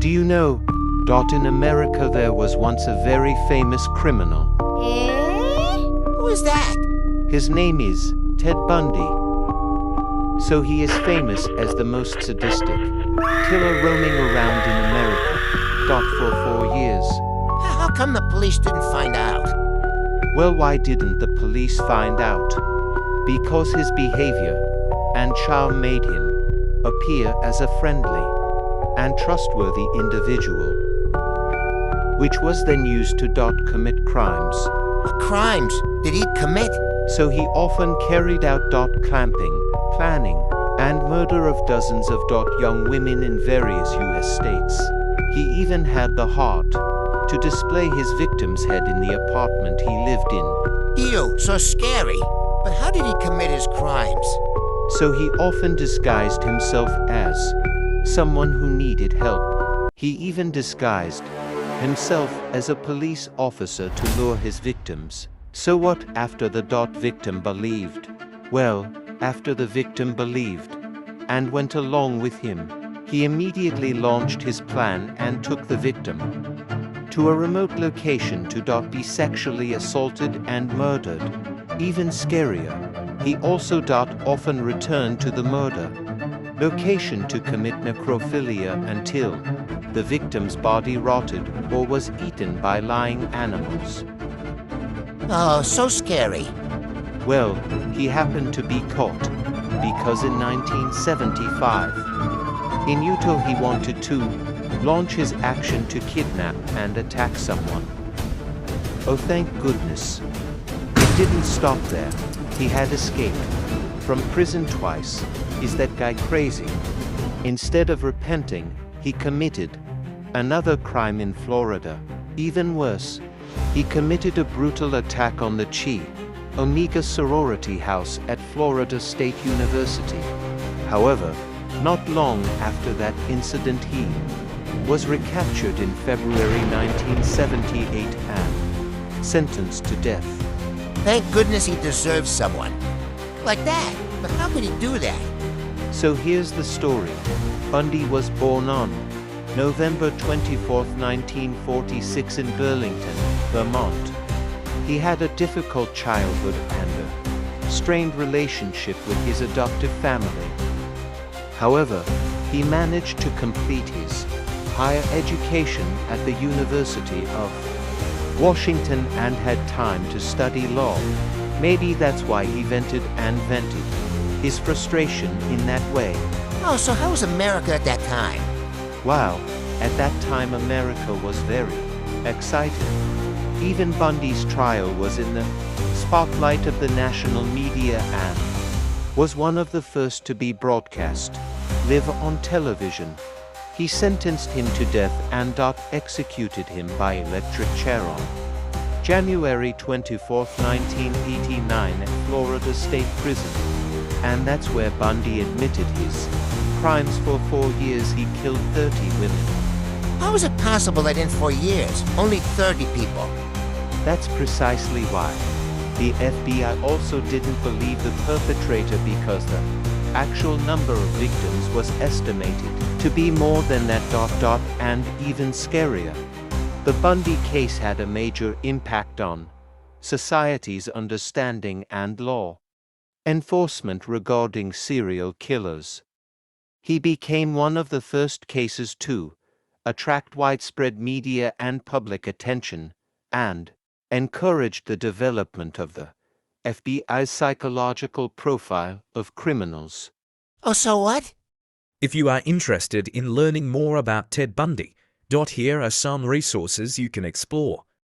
Do you know, in America there was once a very famous criminal. Who is that? His name is Ted Bundy. So he is famous as the most sadistic killer roaming around in America. For 4 years. How come the police didn't find out? Well, why didn't the police find out? Because his behavior and charm made him appear as a friendly and trustworthy individual, which was then used to commit crimes. What crimes did he commit? So he often carried out clamping, planning, and murder of dozens of young women in various US states. He even had the heart to display his victim's head in the apartment he lived in. Ew, so scary. But how did he commit his crimes? So he often disguised himself as someone who needed help. He even disguised himself as a police officer to lure his victims. So what after the victim believed? Well, after the victim believed and went along with him, he immediately launched his plan and took the victim to a remote location to be sexually assaulted and murdered. Even scarier, he also often returned to the murder location to commit necrophilia until the victim's body rotted or was eaten by lying animals. Oh, so scary. Well, he happened to be caught because in 1975, in Utah he wanted to launch his action to kidnap and attack someone. Oh, thank goodness. It didn't stop there. He had escaped from prison twice. Is that guy crazy? Instead of repenting, he committed another crime in Florida. Even worse, he committed a brutal attack on the Chi Omega sorority house at Florida State University. However, not long after that incident he was recaptured in February 1978 and sentenced to death. Thank goodness he deserves someone like that. But how could he do that? So here's the story. Bundy was born on November 24, 1946 in Burlington, Vermont. He had a difficult childhood and a strained relationship with his adoptive family. However, he managed to complete his higher education at the University of Washington and had time to study law. Maybe that's why he vented his frustration in that way. Oh, so how was America at that time? Wow, at that time America was very excited. Even Bundy's trial was in the spotlight of the national media and was one of the first to be broadcast live on television. He sentenced him to death and executed him by electric chair on January 24, 1989 at Florida State Prison. And that's where Bundy admitted his crimes. For 4 years he killed 30 women. How is it possible that in 4 years, only 30 people? That's precisely why the FBI also didn't believe the perpetrator, because the actual number of victims was estimated to be more than that. And even scarier, the Bundy case had a major impact on society's understanding and law enforcement regarding serial killers. He became one of the first cases to attract widespread media and public attention, and encouraged the development of the FBI's psychological profile of criminals. Oh, so what? If you are interested in learning more about Ted Bundy, here are some resources you can explore.